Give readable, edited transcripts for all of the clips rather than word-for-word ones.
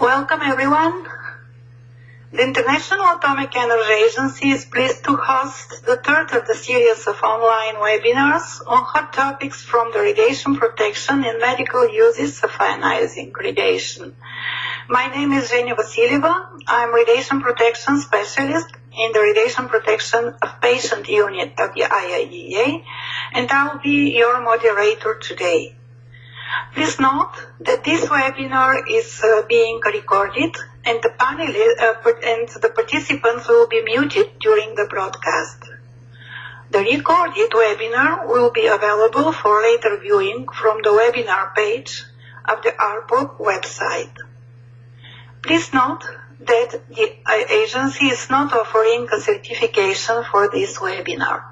Welcome everyone. The International Atomic Energy Agency is pleased to host the third of the series of online webinars on hot topics from the radiation protection and medical uses of ionizing radiation. My name is Zhenya Vasilyeva. I'm radiation protection specialist in the radiation protection of patient unit of the IAEA, and I'll be your moderator today. Please note that this webinar is being recorded, and the participants will be muted during the broadcast. The recorded webinar will be available for later viewing from the webinar page of the RPOP website. Please note that the agency is not offering a certification for this webinar.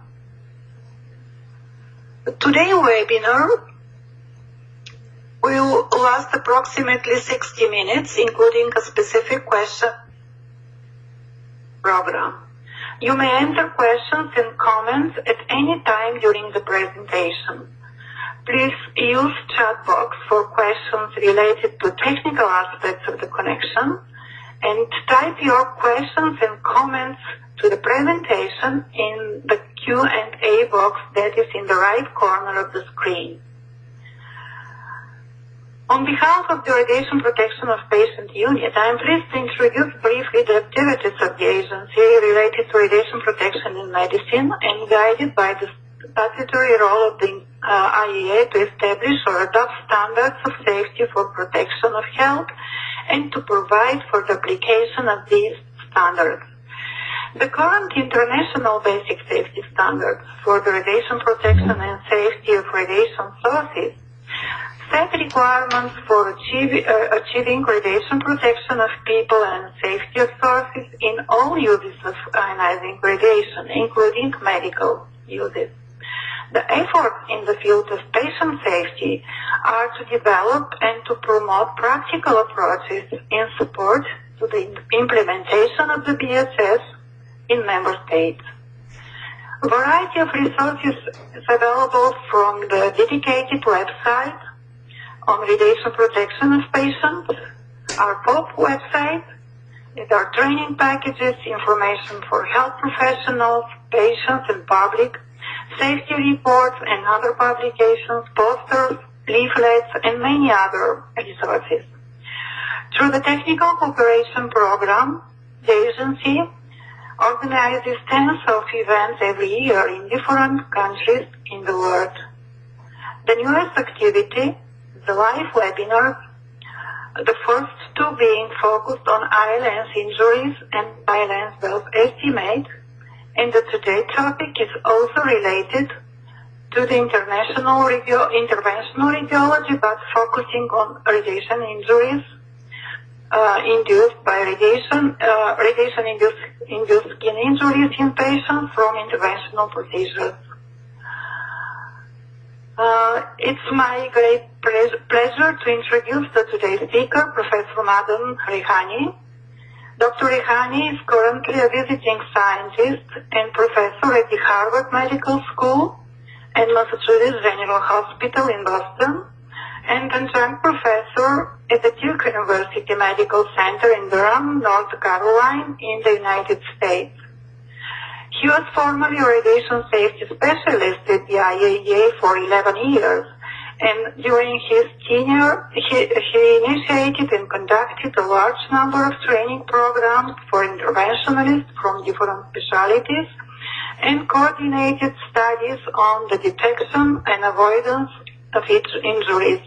Today's webinar will last approximately 60 minutes, including a specific question program. You may enter questions and comments at any time during the presentation. Please use chat box for questions related to technical aspects of the connection, and type your questions and comments to the presentation in the Q&A box that is in the right corner of the screen. On behalf of the Radiation Protection of Patient Unit, I am pleased to introduce briefly the activities of the agency related to radiation protection in medicine and guided by the statutory role of the IAEA to establish or adopt standards of safety for protection of health and to provide for the application of these standards. The current international basic safety standards for the radiation protection and safety of radiation sources set requirements for achieving radiation protection of people and safety of sources in all uses of ionizing radiation, including medical uses. The efforts in the field of patient safety are to develop and to promote practical approaches in support to the implementation of the BSS in member states. A variety of resources is available from the dedicated website on radiation protection of patients, our POP website. There are training packages, information for health professionals, patients and public, safety reports and other publications, posters, leaflets, and many other resources. Through the Technical Cooperation Program, the agency organizes tens of events every year in different countries in the world. The newest activity, the live webinars, the first two being focused on eye lens injuries and eye lens dose estimate, and the today's topic is also related to the interventional radiology, but focusing on radiation injuries induced by radiation-induced skin injuries in patients from interventional procedures. It's my great pleasure to introduce today's speaker, Professor Madan Rehani. Dr. Rehani is currently a visiting scientist and professor at the Harvard Medical School and Massachusetts General Hospital in Boston, and adjunct professor at the Duke University Medical Center in Durham, North Carolina, in the United States. He was formerly a radiation safety specialist at the IAEA for 11 years, and during his tenure, he initiated and conducted a large number of training programs for interventionalists from different specialties and coordinated studies on the detection and avoidance of injuries.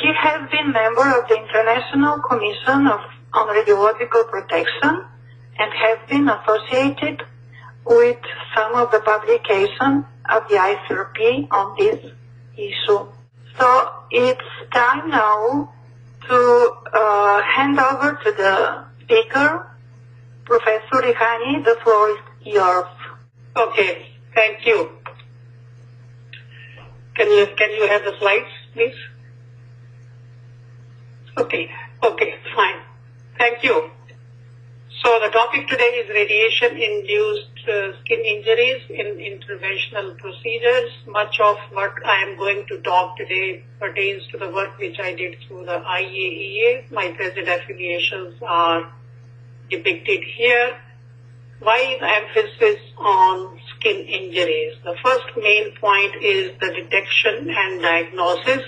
He has been member of the International Commission on Radiological Protection and has been associated with some of the publications of the ICRP on this issue. So it's time now to hand over to the speaker, Professor Rehani. The floor is yours. Okay, thank you. Can you have the slides, please? Okay, fine. Thank you. So the topic today is radiation-induced skin injuries in interventional procedures. Much of what I am going to talk today pertains to the work which I did through the IAEA. My present affiliations are depicted here. Why the emphasis on skin injuries? The first main point is the detection and diagnosis.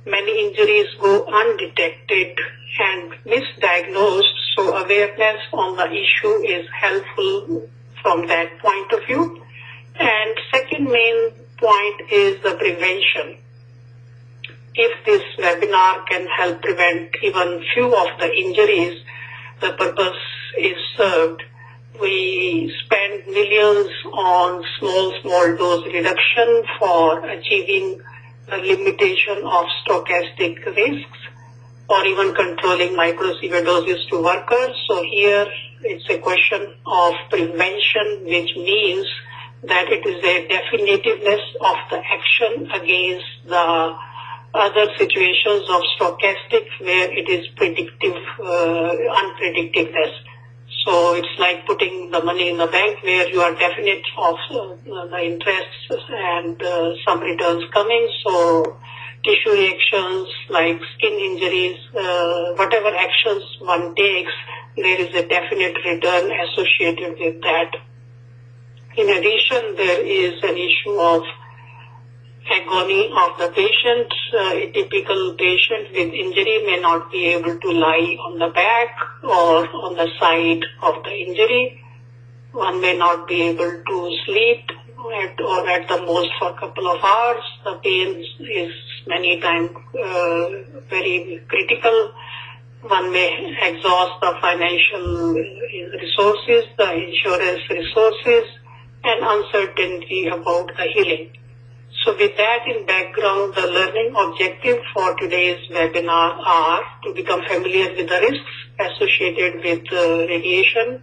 Many injuries go undetected and misdiagnosed, so awareness on the issue is helpful from that point of view. And second main point is the prevention. If this webinar can help prevent even few of the injuries, the purpose is served. We spend millions on small dose reduction for achieving the limitation of stochastic risks or even controlling microsevere doses to workers. So here it's a question of prevention, which means that it is a definitiveness of the action against the other situations of stochastic where it is predictive, unpredictiveness. So it's like putting the money in the bank where you are definite of the interests and some returns coming. So tissue reactions like skin injuries, whatever actions one takes, there is a definite return associated with that. In addition, there is an issue of agony of the patient. A typical patient with injury may not be able to lie on the back or on the side of the injury. One may not be able to sleep or at the most for a couple of hours. The pain is many times very critical. One may exhaust the financial resources, the insurance resources, and uncertainty about the healing. So with that in background, the learning objective for today's webinar are to become familiar with the risks associated with radiation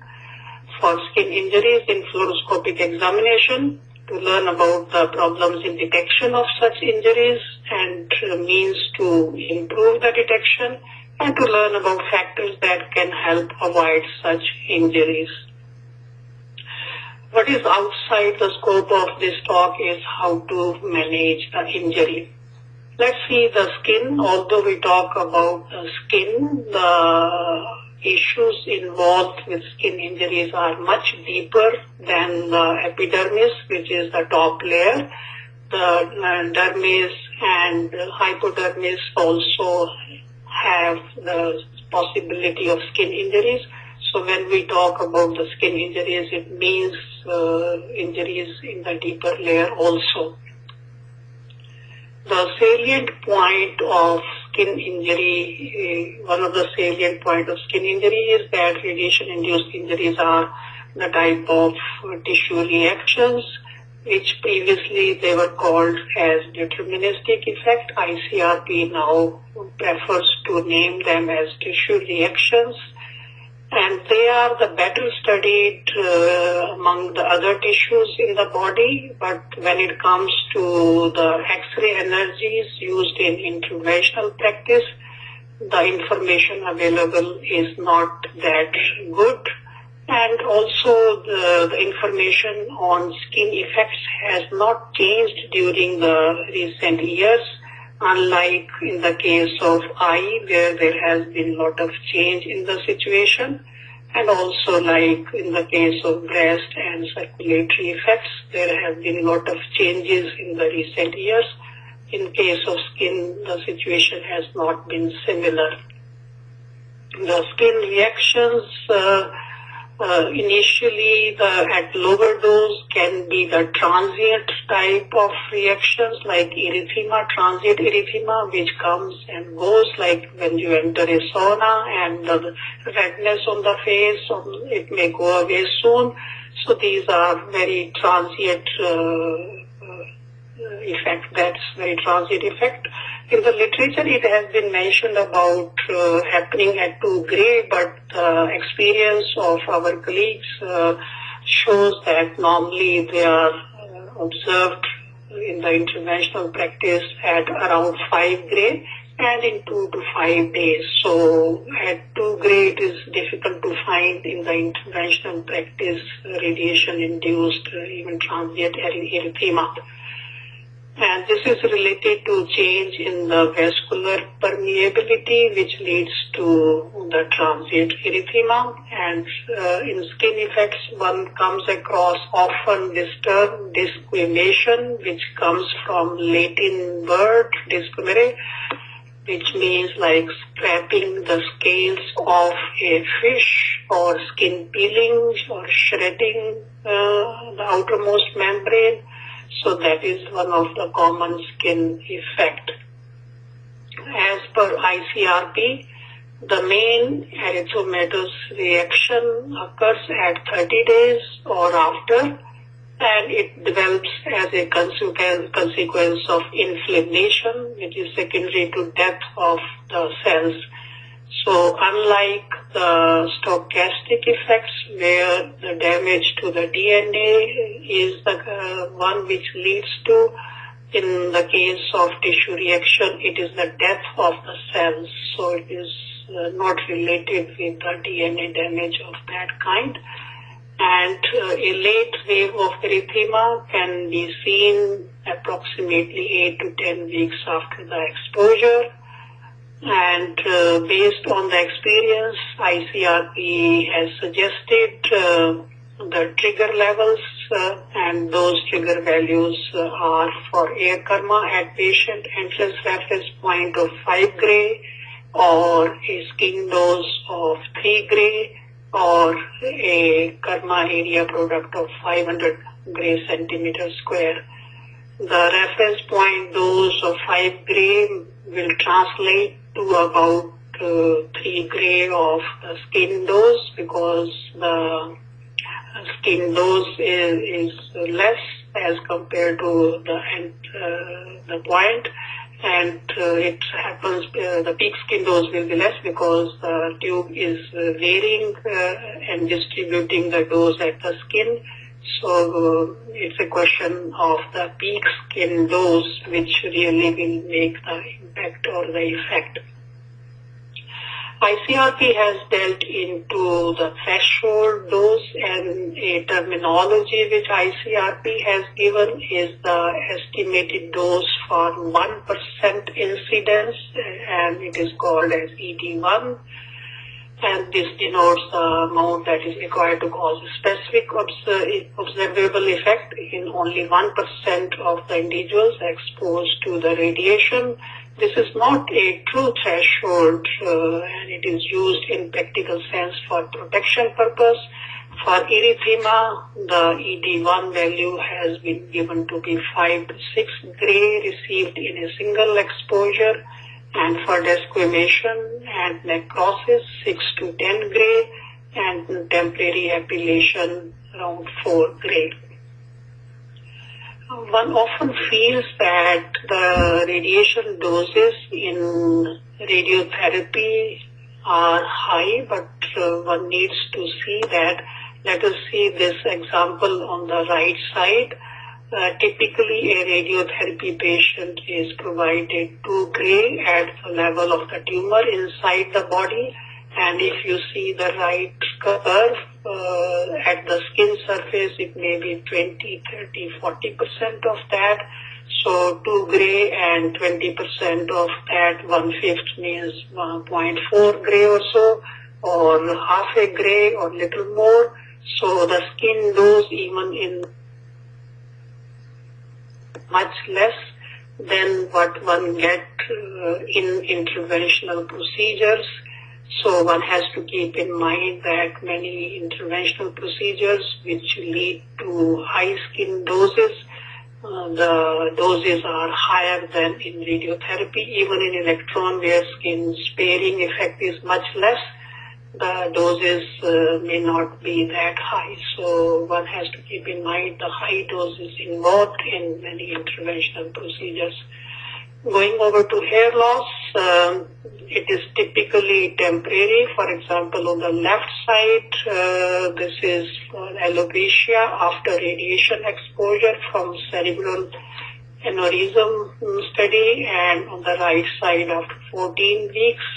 for skin injuries in fluoroscopic examination, to learn about the problems in detection of such injuries and means to improve the detection, and to learn about factors that can help avoid such injuries. What is outside the scope of this talk is how to manage the injury. Let's see the skin. Although we talk about the skin, the issues involved with skin injuries are much deeper than the epidermis, which is the top layer. The dermis and hypodermis also have the possibility of skin injuries. So when we talk about the skin injuries, it means injuries in the deeper layer also. The salient point of skin injury, one of the salient point of skin injury is that radiation-induced injuries are the type of tissue reactions, which previously they were called as deterministic effect. ICRP now prefers to name them as tissue reactions. And they are the better studied among the other tissues in the body, but when it comes to the X-ray energies used in interventional practice, the information available is not that good. And also the information on skin effects has not changed during the recent years, unlike in the case of eye, where there has been a lot of change in the situation, and also like in the case of breast and circulatory effects, there have been a lot of changes in the recent years. In case of skin, the situation has not been similar. The skin reactions initially at lower dose can be the transient type of reactions like erythema, transient erythema, which comes and goes, like when you enter a sauna and the redness on the face, it may go away soon. So these are very transient effect. That's very transient effect. In the literature, it has been mentioned about happening at 2 gray, but the experience of our colleagues shows that normally they are observed in the interventional practice at around 5 gray and in 2 to 5 days. So at 2 2-grade is difficult to find in the interventional practice, radiation-induced, even transient erythema. And this is related to change in the vascular permeability, which leads to the transient erythema. And in skin effects, one comes across often disturbed disquamation, which comes from Latin word disquamere, which means like scraping the scales of a fish, or skin peeling, or shredding the outermost membrane. So that is one of the common skin effect. As per ICRP, the main erythematous reaction occurs at 30 days or after, and it develops as a consequence of inflammation, which is secondary to death of the cells. So unlike the stochastic effects, where the damage to the DNA is the one which leads to, in the case of tissue reaction, it is the death of the cells. So it is not related with the DNA damage of that kind. And a late wave of erythema can be seen approximately 8 to 10 weeks after the exposure. And based on the experience, ICRP has suggested the trigger levels, and those trigger values are for air karma at patient entrance reference point of 5 gray, or a skin dose of 3 gray, or a karma area product of 500 gray centimeter square. The reference point dose of 5 gray will translate to about 3 gray of the skin dose, because the skin dose is less as compared to the point, and it happens the peak skin dose will be less because the tube is varying and distributing the dose at the skin. So it's a question of the peak skin dose which really will make the impact or the effect. ICRP has dealt into the threshold dose, and a terminology which ICRP has given is the estimated dose for 1% incidence, and it is called as ED1. And this denotes the amount that is required to cause a specific observable effect in only 1% of the individuals exposed to the radiation. This is not a true threshold, and it is used in practical sense for protection purpose. For erythema, the ED1 value has been given to be 5 to 6 gray received in a single exposure, and for desquamation and necrosis, 6 to 10 gray, and temporary epilation around 4 gray. One often feels that the radiation doses in radiotherapy are high, but one needs to see that. Let us see this example on the right side. Typically, a radiotherapy patient is provided 2 gray at the level of the tumor inside the body, and if you see the right curve at the skin surface, it may be 20, 30, 40% of that. So 2 gray and 20% of that, 1/5 means 0.4 gray or so, or half a gray or little more. So the skin dose even in much less than what one get in interventional procedures. So one has to keep in mind that many interventional procedures which lead to high skin doses, the doses are higher than in radiotherapy. Even in electron, where skin sparing effect is much less, the doses may not be that high. So one has to keep in mind the high doses involved in many interventional procedures. Going over to hair loss, it is typically temporary. For example, on the left side, this is for alopecia after radiation exposure from cerebral aneurysm study, and on the right side after 14 weeks,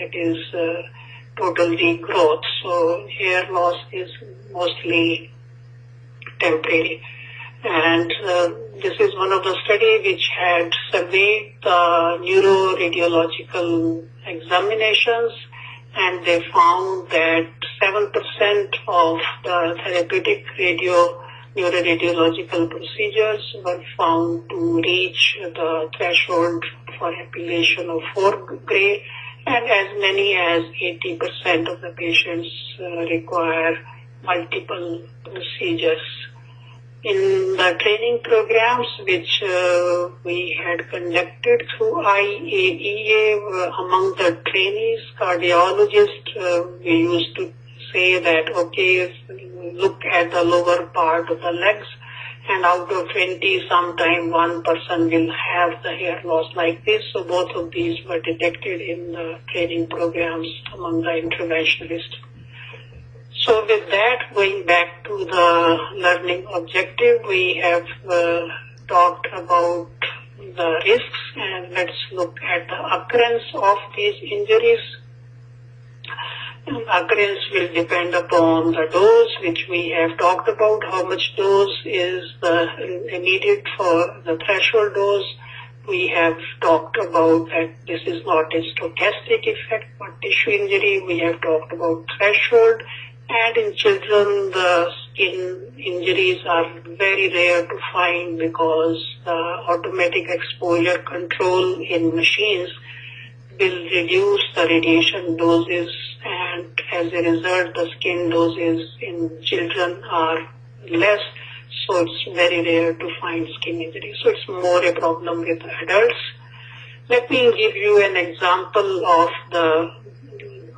it is total regrowth. So hair loss is mostly temporary. And this is one of the studies which had surveyed the neuroradiological examinations, and they found that 7% of the therapeutic neuroradiological procedures were found to reach the threshold for epilation of 4 gray, and as many as 80% of the patients require multiple procedures. In the training programs which we had conducted through IAEA, among the trainees, cardiologists, we used to say that, okay, look at the lower part of the legs, and out of 20, sometime one person will have the hair loss like this. So both of these were detected in the training programs among the interventionists. So with that, going back to the learning objective, we have talked about the risks, and let's look at the occurrence of these injuries. Occurrence will depend upon the dose, which we have talked about. How much dose is needed for the threshold dose? We have talked about that this is not a stochastic effect, but tissue injury. We have talked about threshold. And in children, the skin injuries are very rare to find because the automatic exposure control in machines will reduce the radiation doses, and as a result, the skin doses in children are less, so it's very rare to find skin injury. So it's more a problem with adults. Let me give you an example of the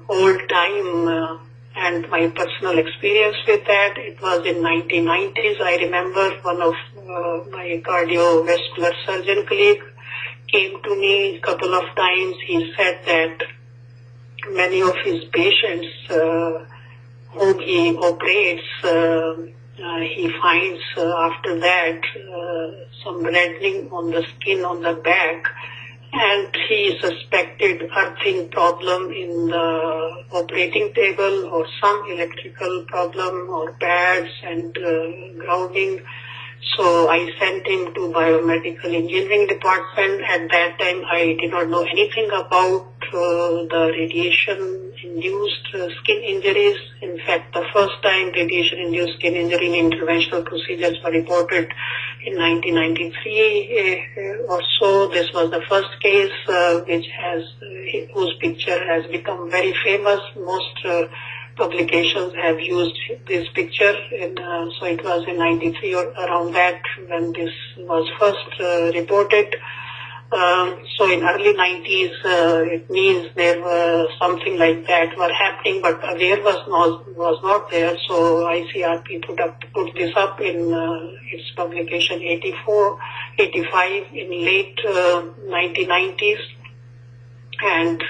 old time and my personal experience with that. It was in 1990s. I remember one of my cardiovascular surgeon colleague came to me a couple of times. He said that many of his patients whom he operates, he finds after that some reddening on the skin on the back, and he suspected earthing problem in the operating table or some electrical problem or pads and grounding. So I sent him to biomedical engineering department. At that time, I did not know anything about the radiation-induced skin injuries. In fact, the first time radiation-induced skin injury in interventional procedures were reported in 1993 or so. This was the first case whose picture has become very famous. Most publications have used this picture, so it was in 93 or around that when this was first reported. So in early 90s, it means there was something like that were happening, but awareness was not there. So ICRP put this up in its publication 85 in late 1990s, and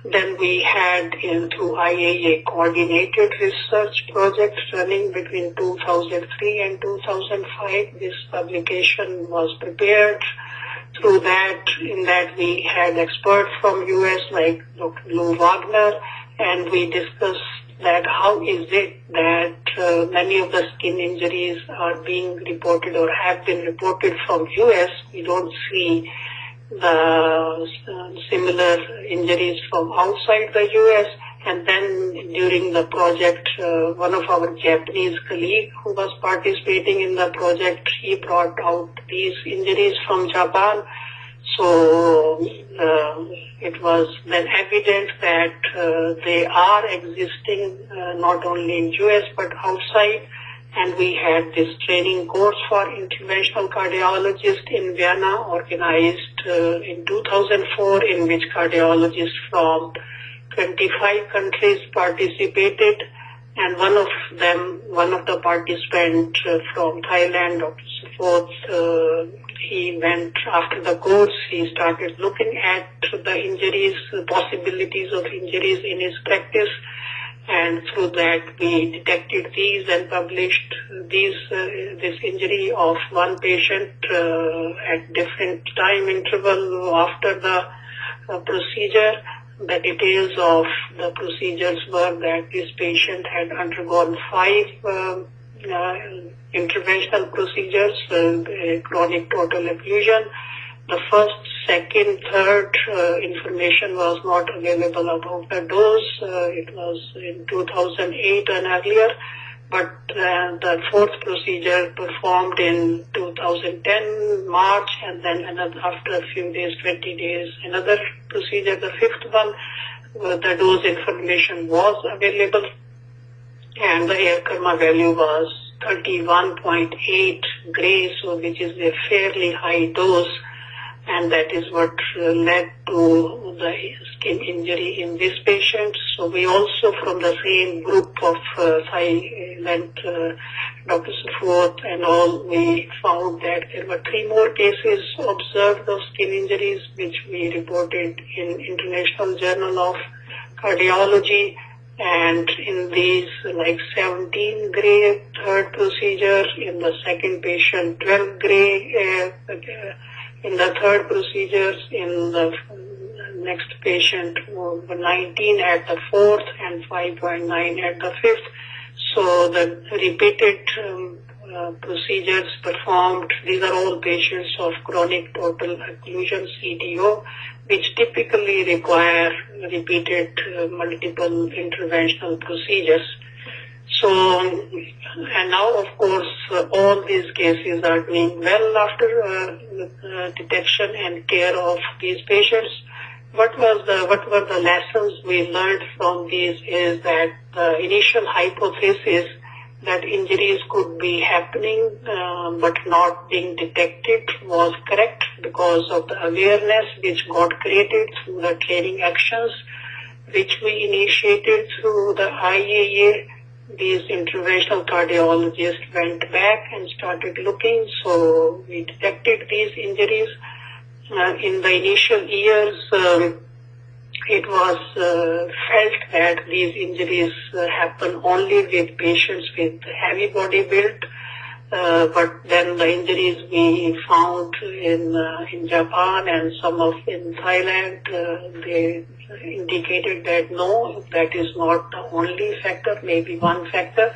then we had through IAEA coordinated research project running between 2003 and 2005. This publication was prepared. Through that, in that we had experts from US like Dr. Lou Wagner, and we discussed that how is it that many of the skin injuries are being reported or have been reported from US. We don't see the similar injuries from outside the US. And then during the project, one of our Japanese colleagues who was participating in the project, he brought out these injuries from Japan. So it was then evident that they are existing not only in US but outside. And we had this training course for interventional cardiologists in Vienna, organized in 2004, in which cardiologists from 25 countries participated, and one of the participants from Thailand, Dr. Suphod, he went after the course, he started looking at the injuries, possibilities of injuries in his practice, and through that we detected these and published this injury of one patient at different time interval after the procedure. the details of the procedures were that this patient had undergone 5 interventional procedures, chronic total occlusion. The first, second, third information was not available about the dose. It was in 2008 and earlier, but the fourth procedure performed in 2010 March, and then another after a few days, 20 days, another procedure. The fifth one, the dose information was available, and the air karma value was 31.8 gray, so which is a fairly high dose, and that is what led to the skin injury in this patient. So we also, from the same group of silent Dr. Safout and all, we found that there were 3 more cases observed of skin injuries, which we reported in International Journal of Cardiology. And in these, like 17 gray third procedure, in the second patient 12 gray in the third procedures, in the next patient 19 at the fourth and 5.9 at the fifth. So the repeated procedures performed, these are all patients of chronic total occlusion, CTO, which typically require repeated multiple interventional procedures. So, and now of course all these cases are doing well after detection and care of these patients. What were the lessons we learned from these is that the initial hypothesis that injuries could be happening but not being detected was correct because of the awareness which got created through the training actions which we initiated through the IAA. These interventional cardiologists went back and started looking, so we detected these injuries. In the initial years, it was felt that these injuries happen only with patients with heavy body build, but then the injuries we found in Japan and some of in Thailand, they indicated that no, that is not the only factor, maybe one factor.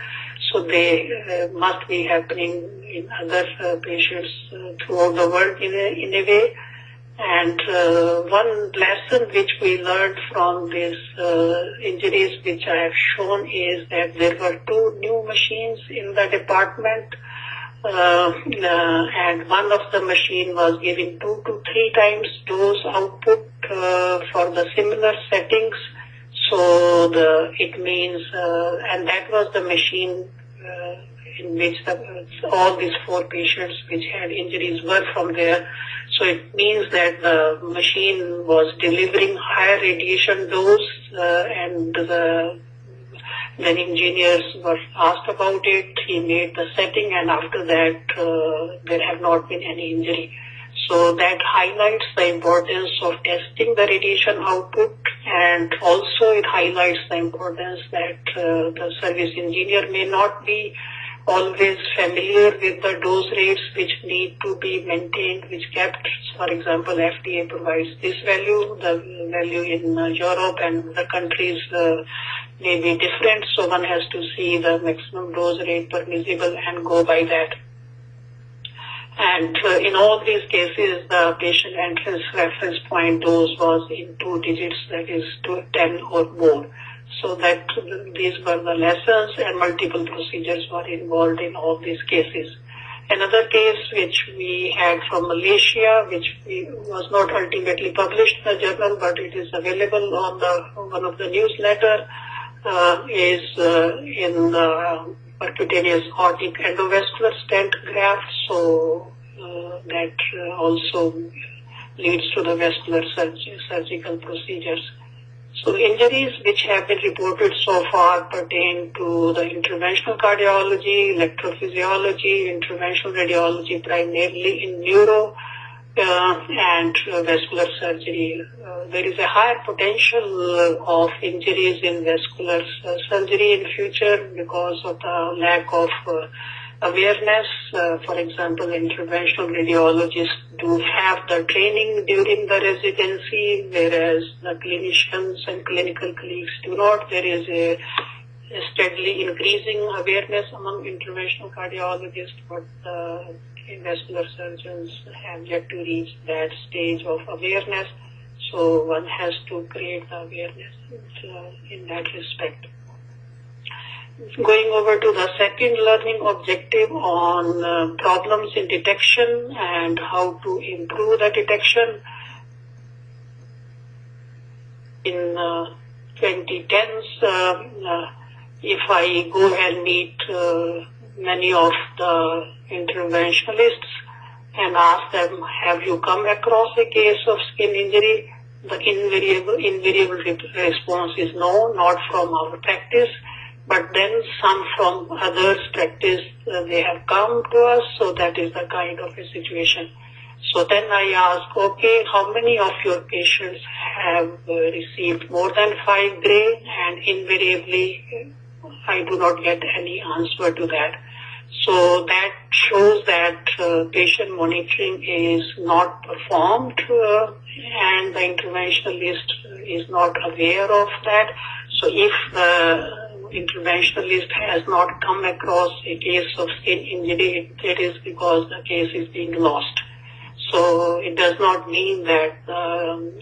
So they must be happening in other patients throughout the world in a way. And one lesson which we learned from these injuries which I have shown is that there were 2 new machines in the department, and one of the machine was giving 2 to 3 times dose output for the similar settings. So it means, and that was the machine in which all these 4 patients which had injuries were from there. So it means that the machine was delivering higher radiation dose, and then engineers were asked about it. He made the setting, and after that, there have not been any injury. So that highlights the importance of testing the radiation output, and also it highlights the importance that the service engineer may not be always familiar with the dose rates which need to be maintained, which kept, for example, FDA provides this value, the value in Europe and the countries may be different, so one has to see the maximum dose rate permissible and go by that. And in all these cases, the patient entrance reference point dose was in 2 digits, that is 10 or more. So that these were the lessons, and multiple procedures were involved in all these cases. Another case which we had from Malaysia, which was not ultimately published in the journal, but it is available on one of the newsletter, is in the percutaneous aortic endovascular stent graft. So that also leads to the vascular surgical procedures. So injuries which have been reported so far pertain to the interventional cardiology, electrophysiology, interventional radiology, primarily in neuro and vascular surgery. There is a higher potential of injuries in vascular surgery in future because of the lack of awareness. For example, interventional radiologists do have the training during the residency, whereas the clinicians and clinical colleagues do not. There is a steadily increasing awareness among interventional cardiologists, but vascular surgeons have yet to reach that stage of awareness. So one has to create the awareness in that respect. Going over to the second learning objective on problems in detection and how to improve the detection. In 2010s, if I go and meet many of the interventionalists and ask them, have you come across a case of skin injury? The invariable response is no, not from our practice. But then some from others' practice, they have come to us, so that is the kind of a situation. So then I ask, okay, how many of your patients have received more than 5 gray? And invariably, I do not get any answer to that. So that shows that patient monitoring is not performed and the interventionalist is not aware of that. So if the interventionalist has not come across a case of skin injury, it is because the case is being lost. So it does not mean that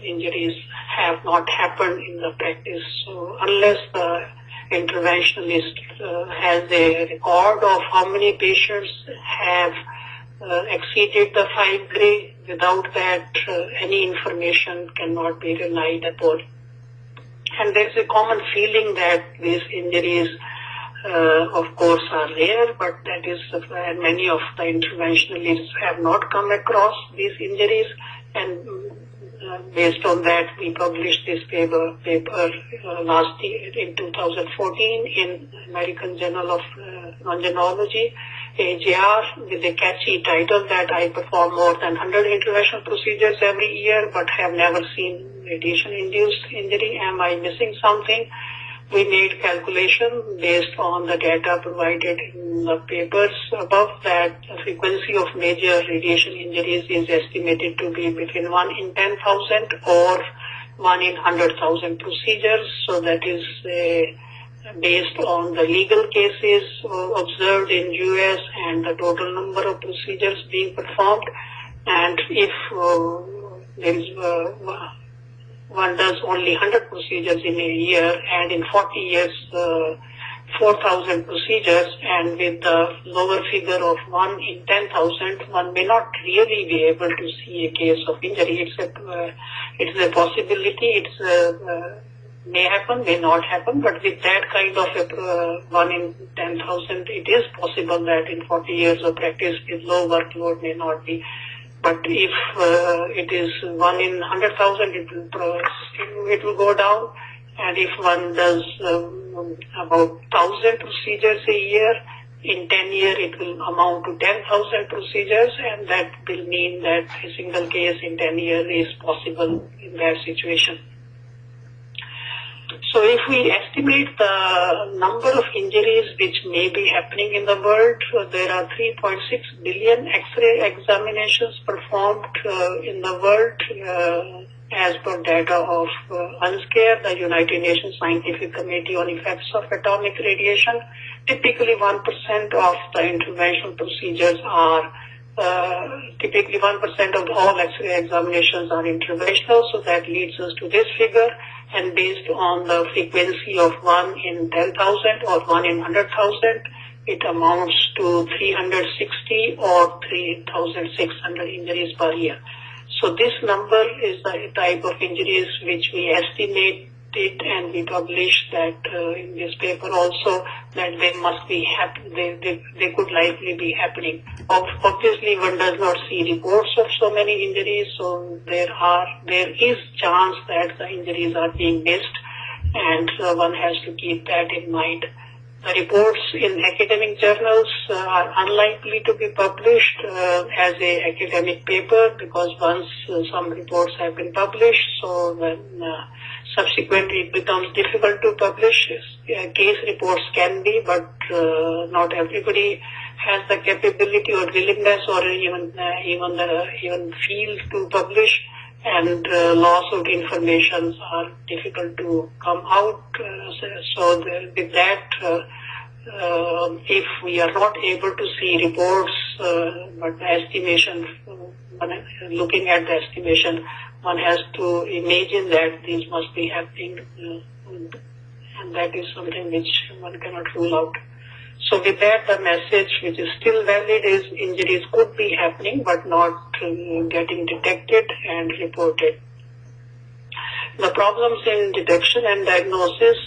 injuries have not happened in the practice. So unless the interventionalist has a record of how many patients have exceeded the 5 gray, without that any information cannot be relied upon. And there's a common feeling that these injuries, of course, are rare, but that is, many of the interventionalists have not come across these injuries. And based on that, we published this paper last year in 2014 in American Journal of Longevity, AJR, with a catchy title that I perform more than 100 interventional procedures every year, but have never seen radiation-induced injury. Am I missing something? We made calculation based on the data provided in the papers above that the frequency of major radiation injuries is estimated to be between 1 in 10,000 or 1 in 100,000 procedures. So that is based on the legal cases observed in US and the total number of procedures being performed. And if there is one does only 100 procedures in a year, and in 40 years, 4,000 procedures, and with the lower figure of 1 in 10,000, one may not really be able to see a case of injury. It's a possibility. May happen, may not happen, but with that kind of 1 in 10,000, it is possible that in 40 years of practice with low workload may not be. But if it is 1 in 100,000, it will go down. And if one does about 1,000 procedures a year, in 10 years it will amount to 10,000 procedures, and that will mean that a single case in 10 years is possible in that situation. So if we estimate the number of injuries which may be happening in the world, there are 3.6 billion X-ray examinations performed in the world as per data of UNSCARE, the United Nations Scientific Committee on Effects of Atomic Radiation. Typically 1% of the interventional procedures are typically 1% of all X-ray examinations are interventional, so that leads us to this figure. And based on the frequency of 1 in 10,000 or 1 in 100,000, it amounts to 360 or 3,600 injuries per year. So this number is the type of injuries which we estimated, and we published that in this paper also, that they must be they could likely be happening. Obviously, one does not see reports of so many injuries, so there is chance that the injuries are being missed, and one has to keep that in mind. The reports in academic journals are unlikely to be published as a academic paper, because once some reports have been published, so then subsequently it becomes difficult to publish. Case reports can be, but not everybody has the capability or willingness or even feel to publish, and lawsuit informations are difficult to come out. With that, if we are not able to see reports, but the estimation, looking at the estimation, one has to imagine that these must be happening, and that is something which one cannot rule out. So with that, the message which is still valid is injuries could be happening but not getting detected and reported. The problems in detection and diagnosis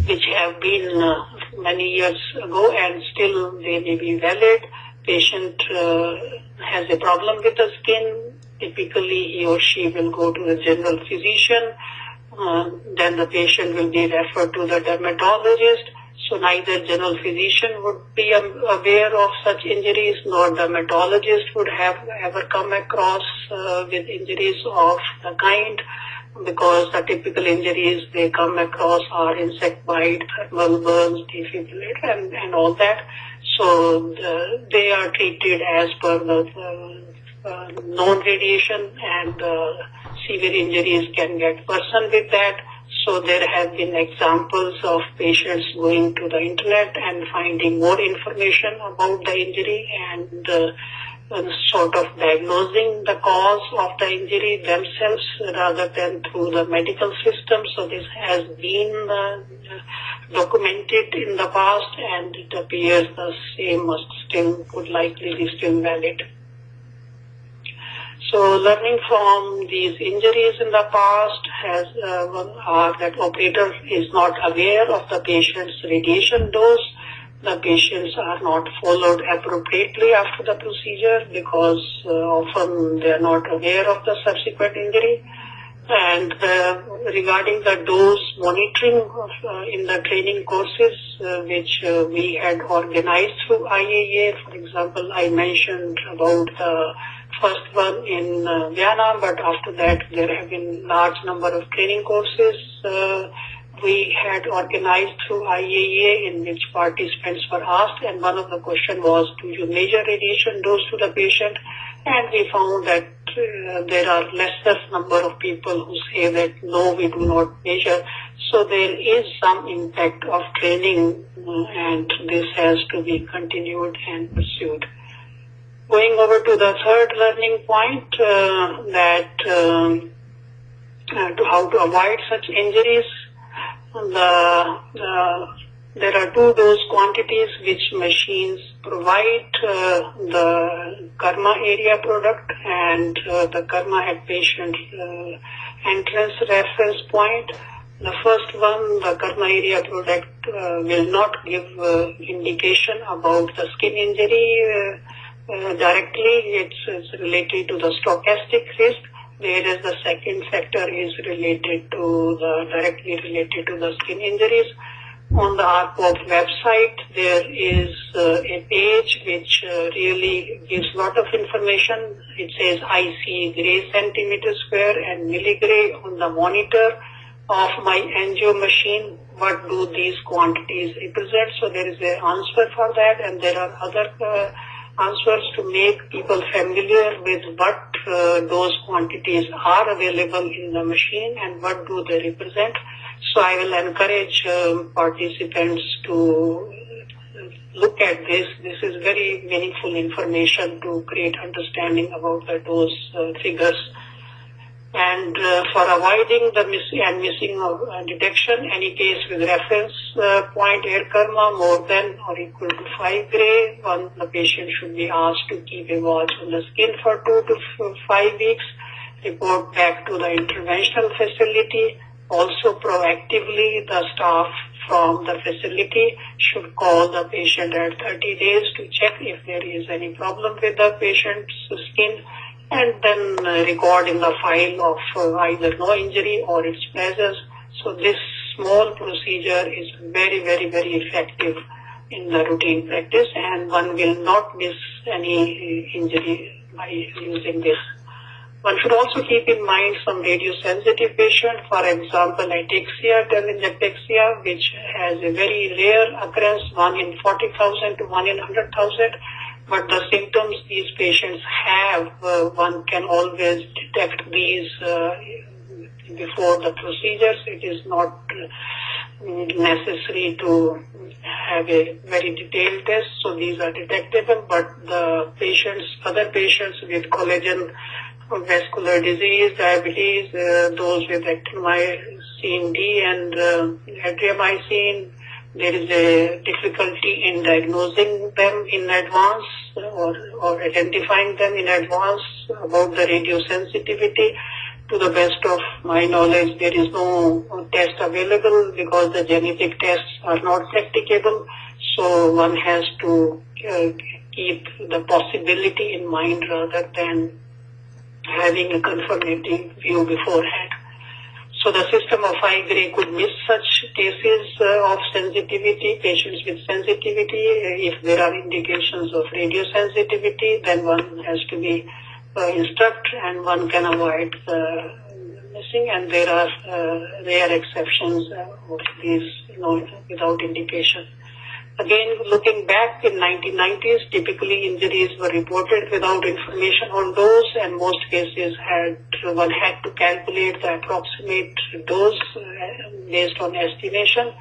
which have been many years ago and still they may be valid. Patient has a problem with the skin. Typically, he or she will go to the general physician. Then the patient will be referred to the dermatologist. So neither general physician would be aware of such injuries, nor dermatologist would have ever come across with injuries of the kind, because the typical injuries they come across are insect bite, thermal burns, defibrillator, and all that. So they are treated as per the non-radiation, and severe injuries can get worsened with that. So there have been examples of patients going to the internet and finding more information about the injury and sort of diagnosing the cause of the injury themselves rather than through the medical system. So this has been documented in the past, and it appears the same would likely be still valid. So learning from these injuries in the past that operator is not aware of the patient's radiation dose. The patients are not followed appropriately after the procedure because often they are not aware of the subsequent injury. And regarding the dose monitoring in the training courses which we had organized through IAEA, for example, I mentioned about the first one in Vienna, but after that there have been large number of training courses we had organized through IAEA in which participants were asked, and one of the questions was, do you measure radiation dose to the patient? And we found that there are lesser number of people who say that no, we do not measure. So there is some impact of training, and this has to be continued and pursued. Going over to the third learning point, how to avoid such injuries. There are two dose quantities which machines provide, the Karma area product and the Karma at patient entrance reference point. The first one, the Karma area product, will not give indication about the skin injury directly. It's related to the stochastic risk, whereas the second factor is directly related to the skin injuries. On the RPOP website, there is a page which really gives a lot of information. It says IC gray centimeter square and milligray on the monitor of my angio machine. What do these quantities represent? So there is an answer for that, and there are other answers to make people familiar with what those quantities are available in the machine and what do they represent. So I will encourage participants to look at this. This is very meaningful information to create understanding about the dose figures. And for avoiding the missing of detection, any case with reference point air karma more than or equal to 5 gray, the patient should be asked to keep a watch on the skin for 2 to 5 weeks, report back to the interventional facility. Also proactively, the staff from the facility should call the patient at 30 days to check if there is any problem with the patient's skin, and then record in the file of either no injury or its presence. So this small procedure is very, very, very effective in the routine practice, and one will not miss any injury by using this. One should also keep in mind some radiosensitive patient, for example, ataxia, telangiectasia, which has a very rare occurrence, 1 in 40,000 to 1 in 100,000. But the symptoms these patients have, one can always detect these before the procedures. It is not necessary to have a very detailed test, so these are detectable. But the other patients with collagen vascular disease, diabetes, those with actinomycin D and adriamycin, there is a difficulty in diagnosing them in advance or identifying them in advance about the radiosensitivity. To the best of my knowledge, there is no test available because the genetic tests are not practicable. So one has to keep the possibility in mind rather than having a confirmatory view beforehand. So the system of high-grade could miss such cases of sensitivity, patients with sensitivity. If there are indications of radiosensitivity, then one has to be instruct and one can avoid missing. And there are rare exceptions of these, without indication. Again, looking back in 1990s, typically injuries were reported without information on dose, and most cases one had to calculate the approximate dose based on estimation.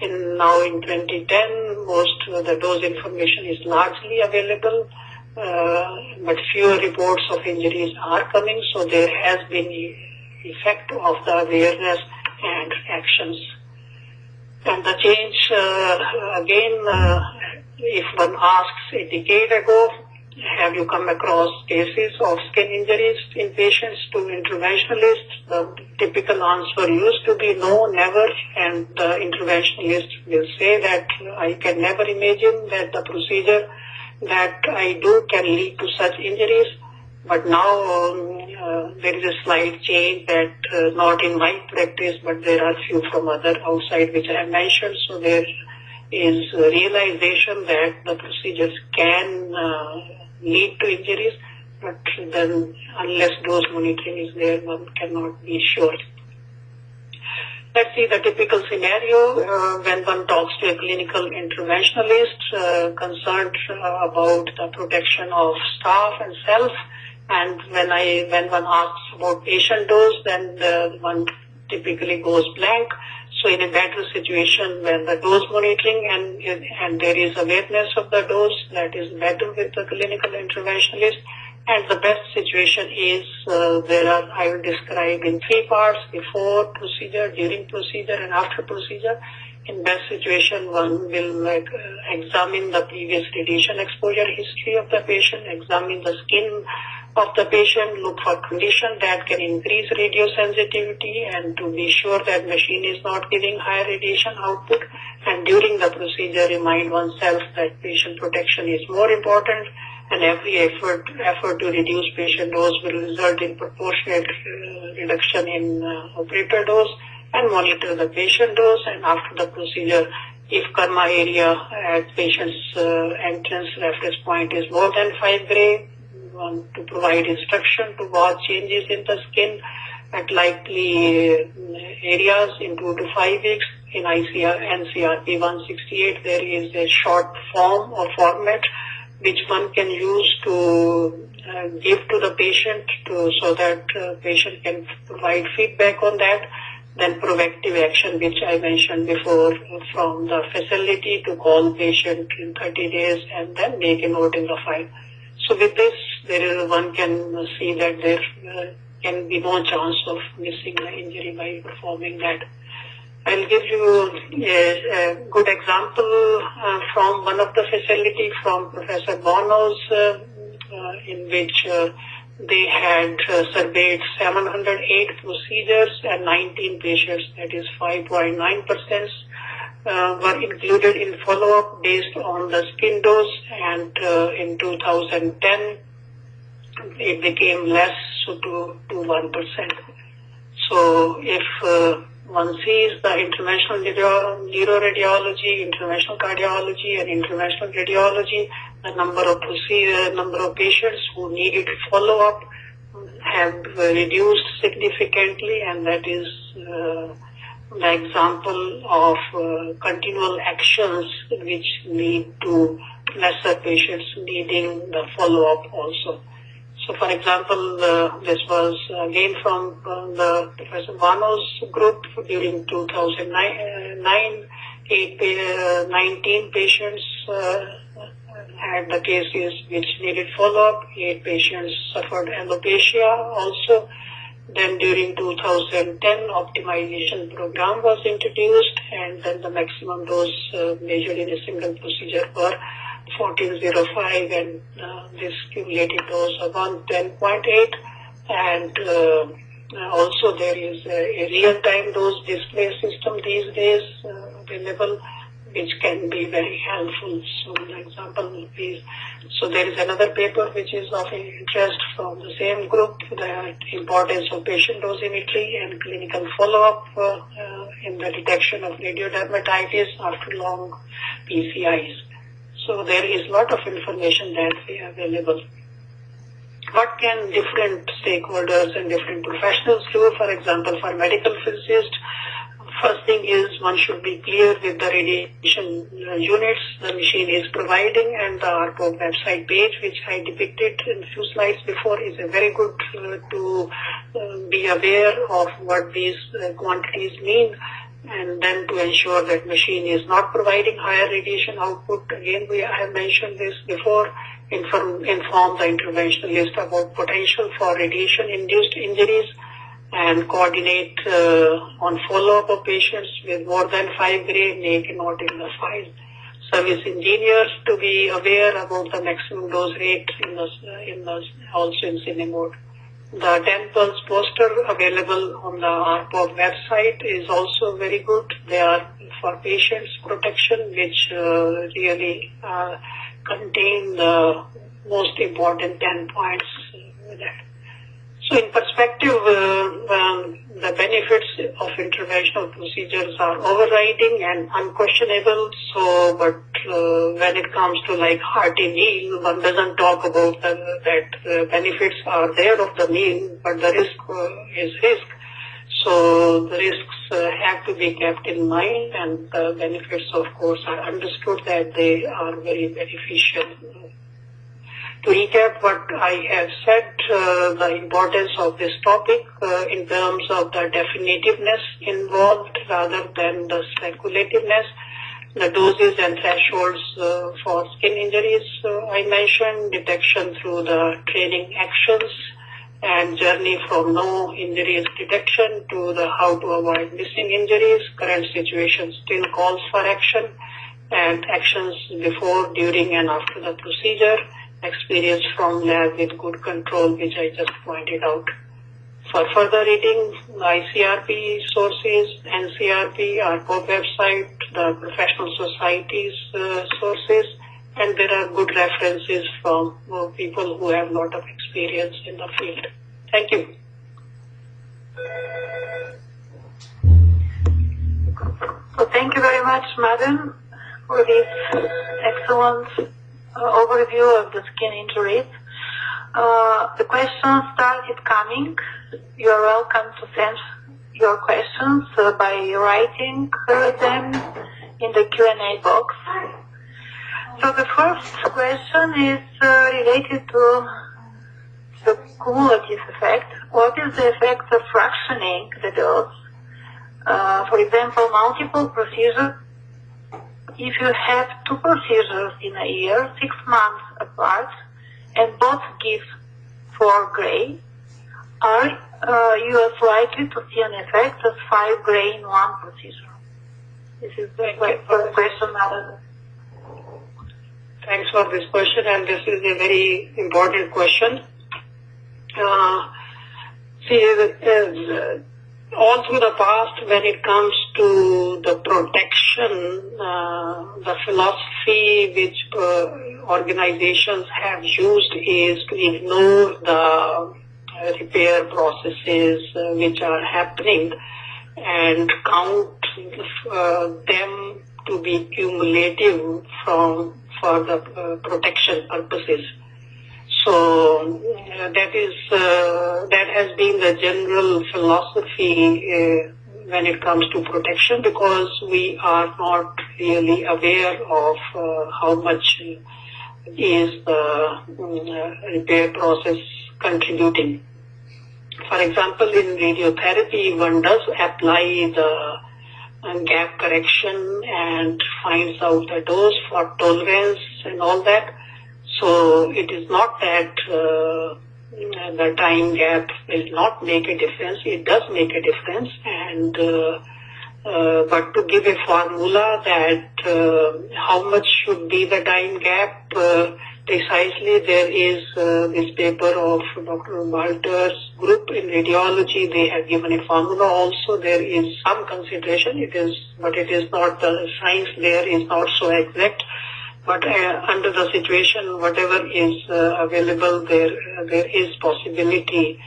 Now in 2010, most of the dose information is largely available, but fewer reports of injuries are coming, so there has been effect of the awareness and actions. And the change, if one asks a decade ago, have you come across cases of skin injuries in patients to interventionalists? The typical answer used to be no, never. And the interventionalist will say that I can never imagine that the procedure that I do can lead to such injuries. But now there is a slight change that not in my practice, but there are few from other outside which I have mentioned. So there is a realization that the procedures can lead to injuries, but then unless dose monitoring is there, one cannot be sure. Let's see the typical scenario when one talks to a clinical interventionalist concerned about the protection of staff and self. And when one asks about patient dose, then one typically goes blank. So in a better situation when the dose monitoring and there is awareness of the dose, that is better with the clinical interventionalist. And the best situation is I will describe in 3 parts: before procedure, during procedure, and after procedure. In best situation, one will examine the previous radiation exposure history of the patient, examine the skin of the patient, look for condition that can increase radiosensitivity, and to be sure that machine is not giving high radiation output. And during the procedure, remind oneself that patient protection is more important, and every effort to reduce patient dose will result in proportionate reduction in operator dose, and monitor the patient dose. And after the procedure, if karma area at patient's entrance reference point is more than 5 gray, to provide instruction to watch changes in the skin at likely areas in 2 to 5 weeks. In NCRP 168, there is a short form or format which one can use to give to the patient so that patient can provide feedback on that. Then proactive action, which I mentioned before, from the facility to call patient in 30 days and then make a note in the file. So with this, one can see that there can be no chance of missing the injury by performing that. I'll give you a good example from one of the facility from Professor Bono's, in which they had surveyed 708 procedures and 19 patients, that is 5.9%, were included in follow-up based on the skin dose, and in 2010 it became less, so to 1%. So if one sees the interventional neuroradiology, interventional cardiology, and interventional radiology, the number of patients who needed follow-up have reduced significantly, and that is the example of continual actions which lead to lesser patients needing the follow-up also. So, for example, this was again from the Professor Vano's group during 2009. 19 patients had the cases which needed follow-up. 8 patients suffered alopecia also. Then during 2010, optimization program was introduced, and then the maximum dose measured in a single procedure were 1405, and this cumulative dose of 110.8, and also there is a real-time dose display system these days available, which can be very helpful. So, an example is, so there is another paper which is of interest from the same group, the importance of patient dosimetry and clinical follow-up in the detection of radiodermatitis after long PCIs. So there is a lot of information that is available. What can different stakeholders and different professionals do? For example, for medical physicists, first thing is one should be clear with the radiation units the machine is providing, and the ARPOB website page, which I depicted in a few slides before, is a very good to be aware of what these quantities mean, and then to ensure that machine is not providing higher radiation output. Again, I have mentioned this before, inform the interventionalist about potential for radiation-induced injuries, and coordinate on follow-up of patients with more than 5 gray, make a note in the file. Service engineers to be aware about the maximum dose rate also in CineMode. The 10 pulse poster available on the ARPOB website is also very good. They are for patients' protection, which really contain the most important 10 points with that. So in perspective, the benefits of interventional procedures are overriding and unquestionable. So, but when it comes to like hearty meal, one doesn't talk about that benefits are there of the meal, but the risk is risk. So the risks have to be kept in mind, and the benefits, of course, are understood that they are very beneficial. To recap what I have said, the importance of this topic in terms of the definitiveness involved rather than the speculativeness, the doses and thresholds for skin injuries I mentioned, detection through the training actions, and journey from no injuries detection to the how to avoid missing injuries. Current situation still calls for action, and actions before, during, and after the procedure. Experience from lab with good control, which I just pointed out. For further reading, ICRP sources, NCRP, ARPOB website, the professional societies sources, and there are good references from people who have a lot of experience in the field. Thank you. So thank you very much, Madam, for this excellent overview of the skin injuries. The questions started coming. You are welcome to send your questions by writing them in the Q&A box. So the first question is related to the cumulative effect. What is the effect of fractioning the dose? For example, multiple procedures. If you have 2 procedures in a year, 6 months apart, and both give 4 gray, are you as likely to see an effect of 5 gray in one procedure? This is the question, Madam. Thanks for this question, and this is a very important question. All through the past, when it comes to the protection, the philosophy which organizations have used is to ignore the repair processes which are happening, and count them to be cumulative for the protection purposes. So that has been the general philosophy when it comes to protection, because we are not really aware of how much is the repair process contributing. For example, in radiotherapy, one does apply the gap correction and finds out the dose for tolerance and all that. So it is not that the time gap will not make a difference. It does make a difference, and but to give a formula that how much should be the time gap precisely, there is this paper of Dr. Walter's group in radiology. They have given a formula also. There is some consideration. But it is not, the science there is not so exact. But under the situation, whatever is available, there is possibility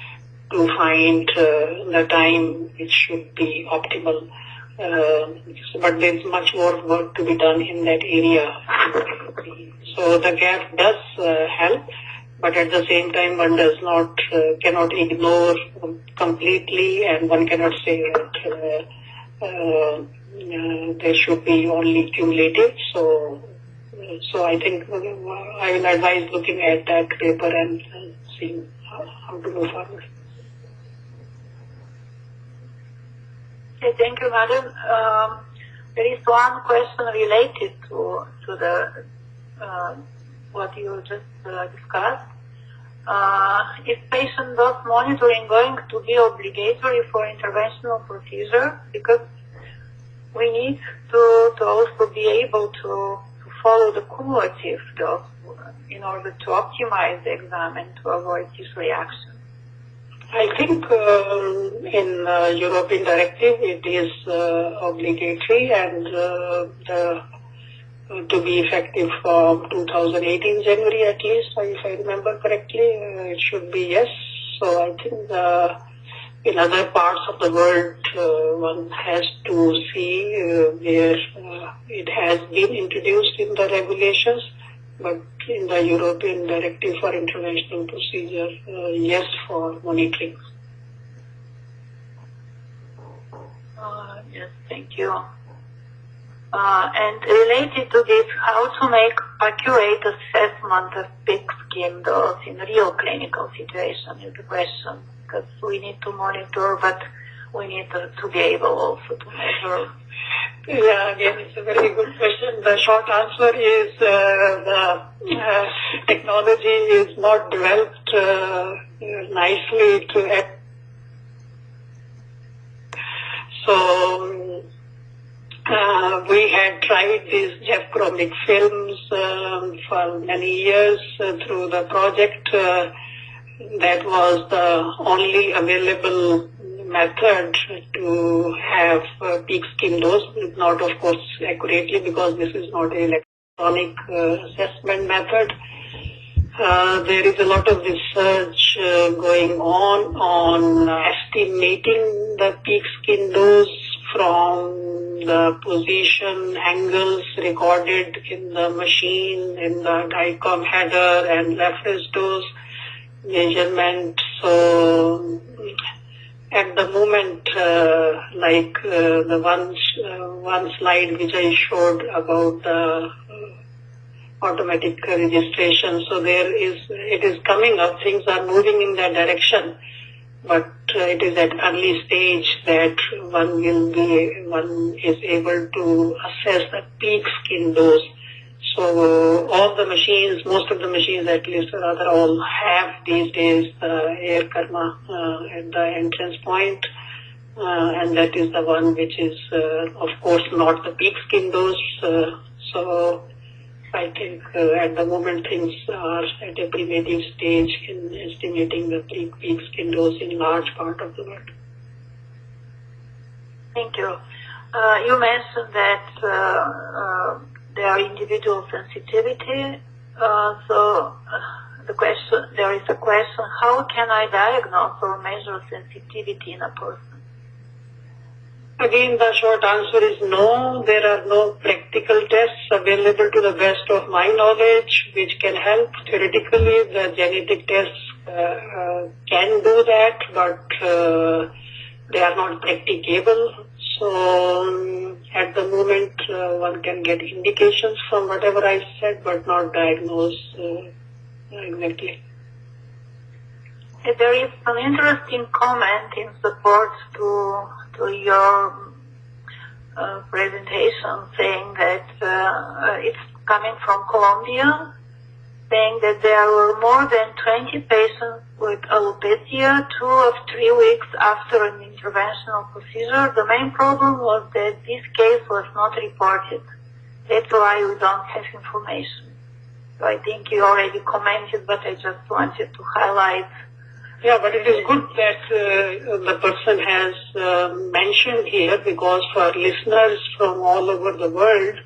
to find the time which should be optimal. But there's much more work to be done in that area. So the gap does help, but at the same time, one does not cannot ignore completely, and one cannot say that there should be only cumulative. So I think I will advise looking at that paper and seeing how to move forward. Okay, thank you, madam. There is one question related to the what you just discussed. Is patient dose monitoring going to be obligatory for interventional procedure? Because we need to also be able to follow the cumulative dose in order to optimize the exam and to avoid tissue reaction. I think in European directive it is obligatory, and to be effective from 2018 January at least, if I remember correctly, it should be yes. So I think in other parts of the world one has to see where it has been introduced in the regulations, but in the European directive for interventional procedure, yes, for monitoring. Yes, thank you. And related to this, how to make accurate assessment of peak skin dose in real clinical situation is the question, because we need to monitor, but we need to be able also to measure. Yeah, again, it's a very good question. The short answer is the technology is not developed nicely to. So we had tried these Jeffchromic films for many years through the project. That was the only available method to have peak skin dose, not of course accurately, because this is not an electronic assessment method. There is a lot of research going on estimating the peak skin dose from the position angles recorded in the machine, in the DICOM header and reference dose measurement. So at the moment, like the one slide which I showed about the automatic registration, so it is coming up, things are moving in that direction, but it is at early stage that one is able to assess the peak skin dose. So all the machines, most of the machines at least, or rather all, have these days air karma at the entrance point, and that is the one which is of course not the peak skin dose. So I think at the moment things are at a primitive stage in estimating the peak skin dose in large part of the world. Thank you. You mentioned that there are individual sensitivity. So there is a question: how can I diagnose or measure sensitivity in a person? Again, the short answer is no. There are no practical tests available to the best of my knowledge which can help. Theoretically, the genetic tests can do that, but they are not practicable. So at the moment, one can get indications from whatever I said, but not diagnose exactly. There is an interesting comment in support to your presentation, saying that it's coming from Colombia, saying that there were more than 20 patients with alopecia 2 or 3 weeks after an interventional procedure. The main problem was that this case was not reported. That's why we don't have information. So I think you already commented, but I just wanted to highlight. Yeah, but it is good that the person has mentioned here, because for listeners from all over the world,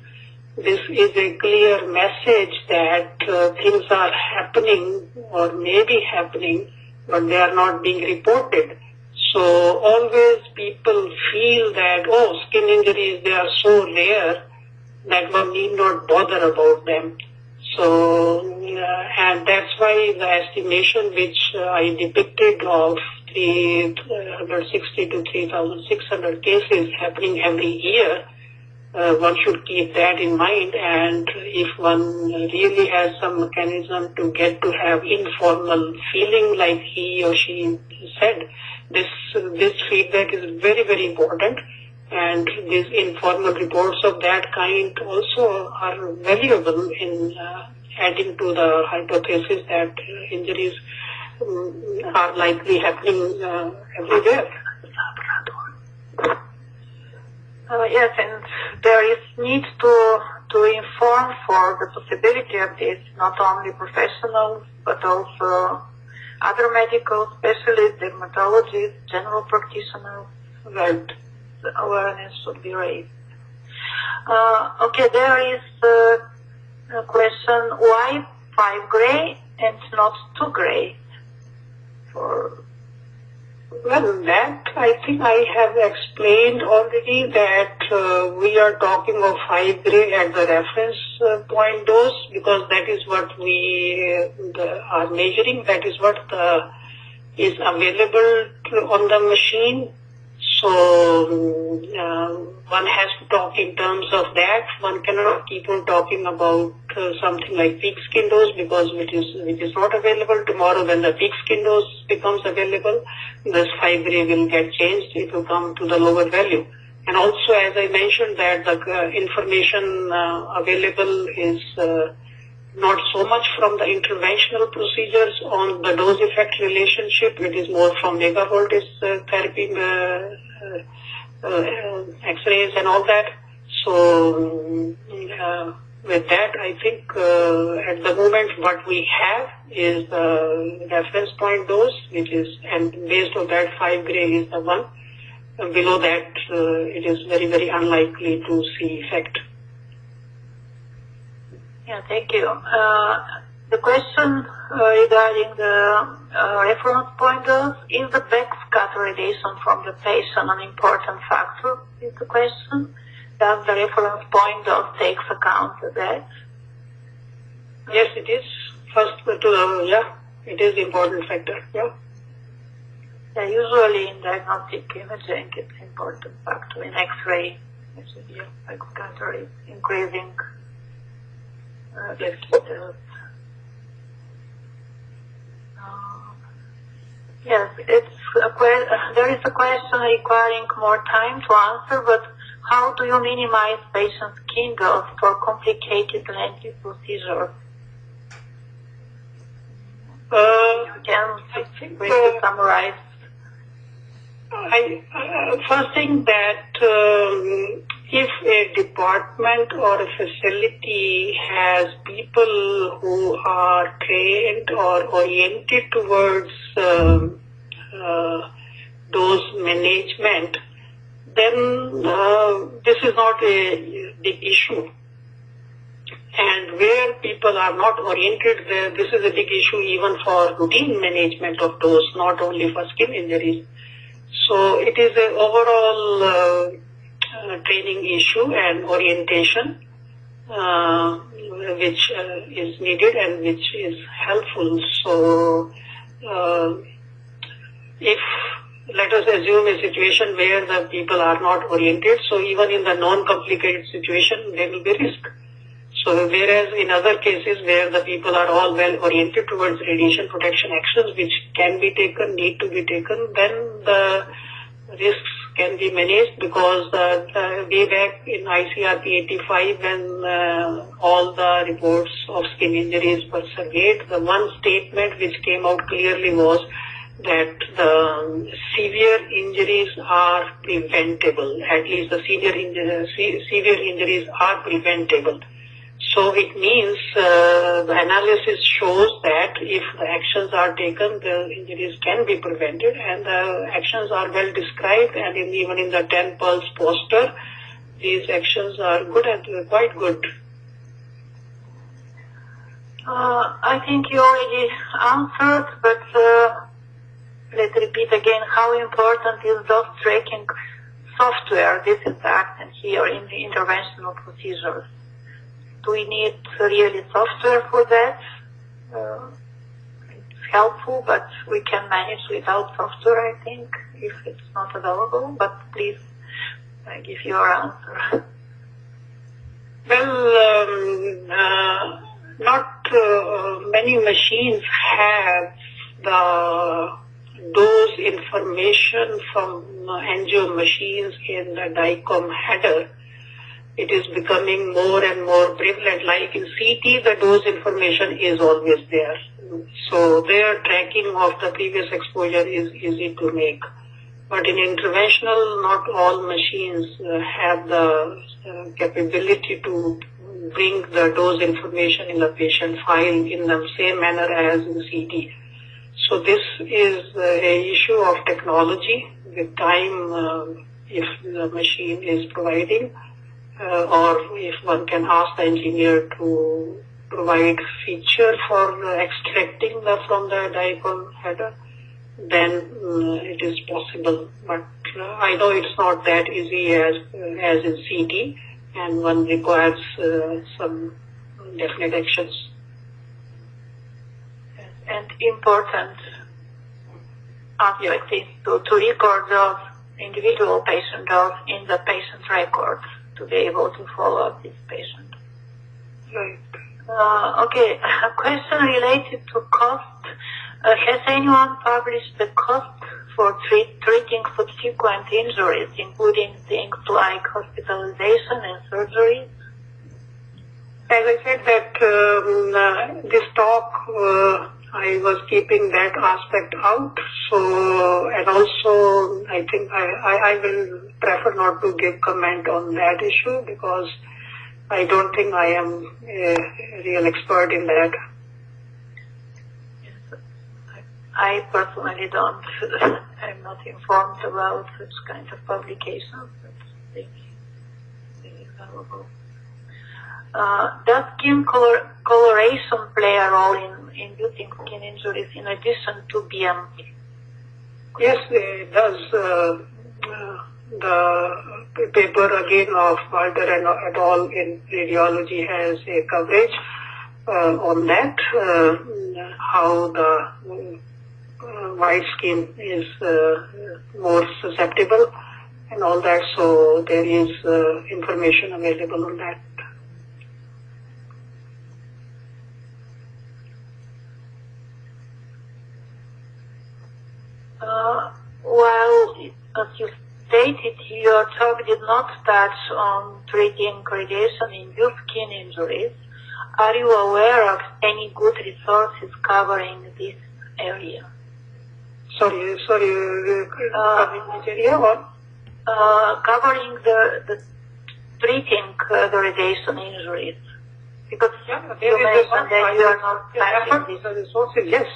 this is a clear message that things are happening or may be happening, but they are not being reported. So always people feel that, oh, skin injuries, they are so rare that one need not bother about them. So, and that's why the estimation which I depicted of 360 to 3,600 cases happening every year, one should keep that in mind. And if one really has some mechanism to get to have informal feeling, like he or she said, this feedback is very, very important. And these informal reports of that kind also are valuable in adding to the hypothesis that injuries are likely happening everywhere. Yes, and there is need to inform for the possibility of this, not only professionals, but also other medical specialists, dermatologists, general practitioners, that the awareness should be raised. Okay, there is a question, why 5 gray and not 2 gray? Well, that I think I have explained already, that we are talking of 5 gray as the reference point dose, because that is what we are measuring, that is what is available on the machine. So one has to talk in terms of that. One cannot keep on talking about something like peak skin dose, because which is not available. Tomorrow when the peak skin dose becomes available, this 5 gray will get changed. It will come to the lower value. And also, as I mentioned, that the information available is not so much from the interventional procedures on the dose-effect relationship. It is more from megavoltage therapy, X-rays and all that. So with that, I think at the moment what we have is the reference point dose, which is, and based on that 5 gray is the one. Below that, it is very, very unlikely to see effect. Yeah, thank you. The question regarding the reference point dose, is the backscatter radiation from the patient an important factor, is the question. Does the reference point dose takes account of that? Yes, it is. First, it is the important factor, yeah. Yeah, usually in diagnostic imaging, it's an important factor. In X-ray, backscatter is increasing. Yes, there is a question requiring more time to answer, but how do you minimize patient skin growth for complicated lengthy procedures? You can briefly summarize. First thing that if a department or a facility has people who are trained or oriented towards dose management, then this is not a big issue. And where people are not oriented, this is a big issue even for routine management of dose, not only for skin injuries. So it is an overall training issue and orientation, which is needed and which is helpful. So, if let us assume a situation where the people are not oriented, so even in the non-complicated situation, there will be risk. So whereas in other cases where the people are all well oriented towards radiation protection actions which can be taken, need to be taken, then the risks can be managed, because way back in ICRP 85 when all the reports of skin injuries were surveyed, the one statement which came out clearly was that the severe injuries are preventable. At least the severe injuries are preventable. So it means the analysis shows that if the actions are taken, the injuries can be prevented, and the actions are well described, and even in the 10 Pulse poster, these actions are good and quite good. I think you already answered, but let's repeat again how important is dose tracking software, disinfectant here in the interventional procedures. Do we need really software for that? It's helpful, but we can manage without software, I think, if it's not available. But please give your answer. Well, not many machines have the dose information from angio machines in the DICOM header. It is becoming more and more prevalent. Like in CT, the dose information is always there. So their tracking of the previous exposure is easy to make. But in interventional, not all machines have the capability to bring the dose information in the patient file in the same manner as in CT. So this is a issue of technology. With time, if the machine is providing, or if one can ask the engineer to provide feature for extracting from the DICOM header, then it is possible. But I know it's not that easy as in CT, and one requires some definite actions. And important aspect is to record those individual patient dose in the patient records, to be able to follow up this patient. Right. Okay, a question related to cost. Has anyone published the cost for treating subsequent injuries, including things like hospitalization and surgery? As I said that this talk, I was keeping that aspect out. So, and also I think I will prefer not to give comment on that issue, because I don't think I am a real expert in that. Yes, I personally don't. I'm not informed about such kind of publications, but they may be available. Does skin coloration play a role in inducing skin injuries in addition to BMP? Yes, it does. The paper again of Walter and et al. In radiology has a coverage on that, how the white skin is more susceptible and all that. So there is information available on that. Well, as you stated, your talk did not touch on treating radiation-induced skin injuries. Are you aware of any good resources covering this area? Sorry. Covering the treating the radiation injuries. Because you mentioned that you are not touching this. The resources, yes.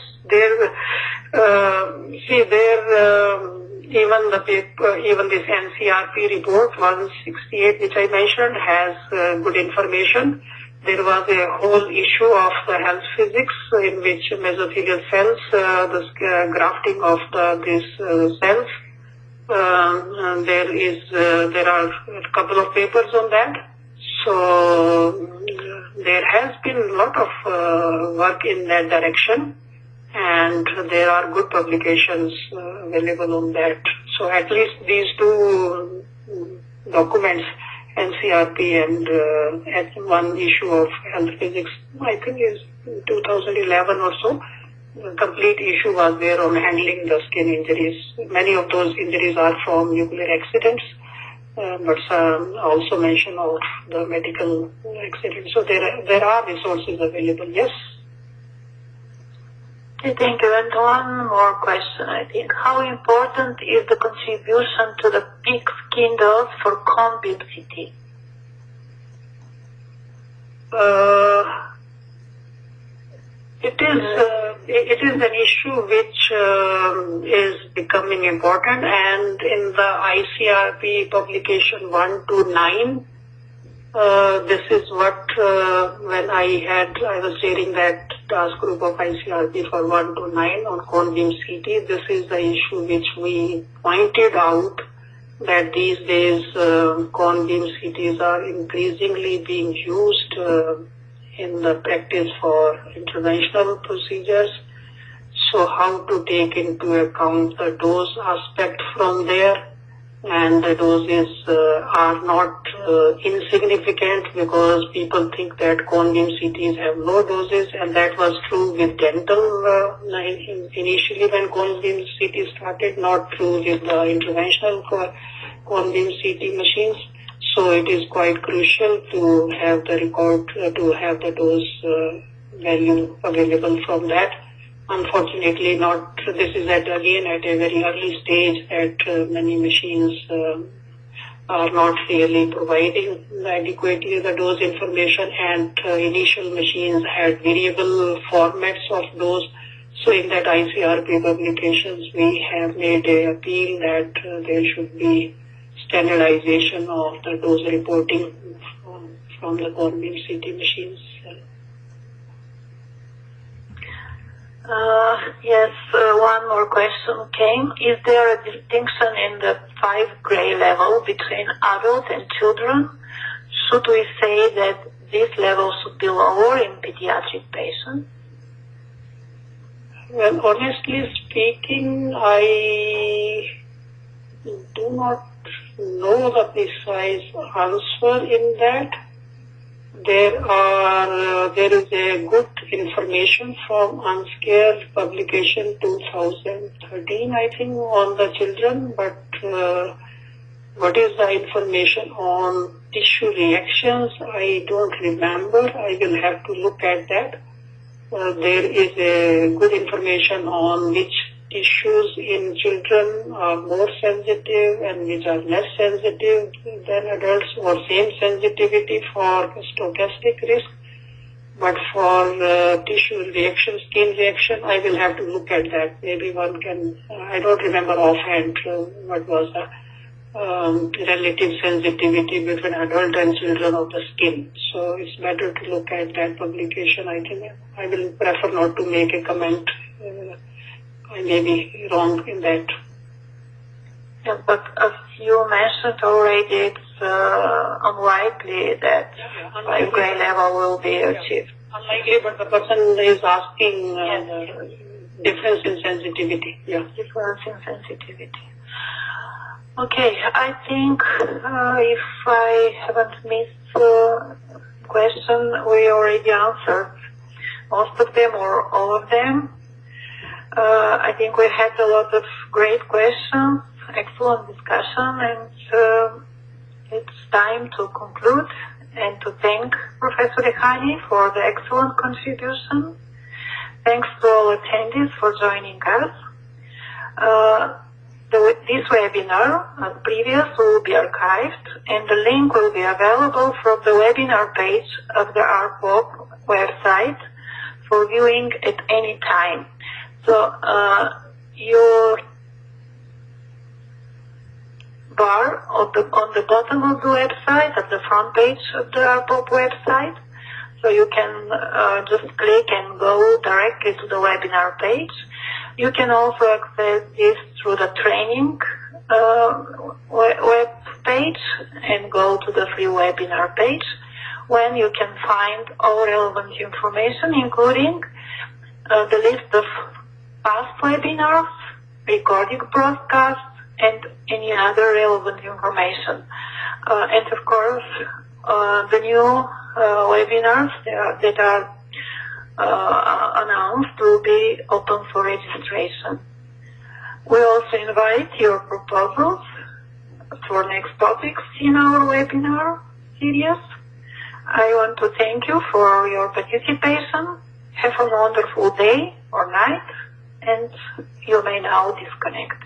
Even the paper, even this NCRP report 168, which I mentioned, has good information. There was a whole issue of the health physics in which mesothelial cells, the grafting of these cells There are a couple of papers on that. So there has been a lot of work in that direction, and there are good publications available on that. So at least these two documents, NCRP and one issue of health physics, I think is 2011 or so. The complete issue was there on handling the skin injuries. Many of those injuries are from nuclear accidents, but also mention of the medical accidents. So there are resources available, yes. Okay, thank you. And one more question, I think. How important is the contribution to the peak skin dose for cone beam CT? It is an issue which is becoming important, and in the ICRP publication 129, this is what when I was chairing that task group of ICRP for 129 on cone beam CT. This is the issue which we pointed out, that these days cone beam CTs are increasingly being used in the practice for interventional procedures. So how to take into account the dose aspect from there, and the doses are not insignificant, because people think that cone beam CTs have low doses, and that was true with dental initially when cone beam CT started, not true with the interventional cone beam CT machines. So it is quite crucial to have the record, to have the dose value available from that. Unfortunately, this is at a very early stage that many machines are not really providing adequately the dose information, and initial machines had variable formats of dose. So in that ICRP publications, we have made an appeal that there should be standardization of the dose reporting from the cone beam CT machines. Yes, one more question came. Is there a distinction in the 5 gray level between adults and children? Should we say that this level should be lower in pediatric patients? Well, honestly speaking, I do not know the precise answer in that. There is a good information from Unscared publication 2013, I think, on the children, but what is the information on tissue reactions? I don't remember. I will have to look at that. There is a good information on which tissues in children are more sensitive and which are less sensitive than adults, or same sensitivity for stochastic risk. But for tissue reaction, skin reaction, I will have to look at that. Maybe one can, I don't remember offhand what was the relative sensitivity between adult and children of the skin. So it's better to look at that publication. I think I will prefer not to make a comment. I may be wrong in that. Yeah, but as you mentioned already, it's unlikely that 5 gray level will be achieved. Unlikely, but the person is asking difference in sensitivity. Yeah. Difference in sensitivity. Okay, I think if I haven't missed a question, we already answered most of them or all of them. I think we had a lot of great questions, excellent discussion, and it's time to conclude and to thank Professor Rehani for the excellent contribution. Thanks to all attendees for joining us. This webinar, as previous, will be archived, and the link will be available from the webinar page of the RPOP website for viewing at any time. So your bar on the bottom of the website, at the front page of the RPOP website, so you can just click and go directly to the webinar page. You can also access this through the training web page and go to the free webinar page, when you can find all relevant information, including the list of past webinars, recording broadcasts, and any other relevant information. And of course, the new webinars that are announced will be open for registration. We also invite your proposals for next topics in our webinar series. I want to thank you for your participation. Have a wonderful day or night, and you may now disconnect.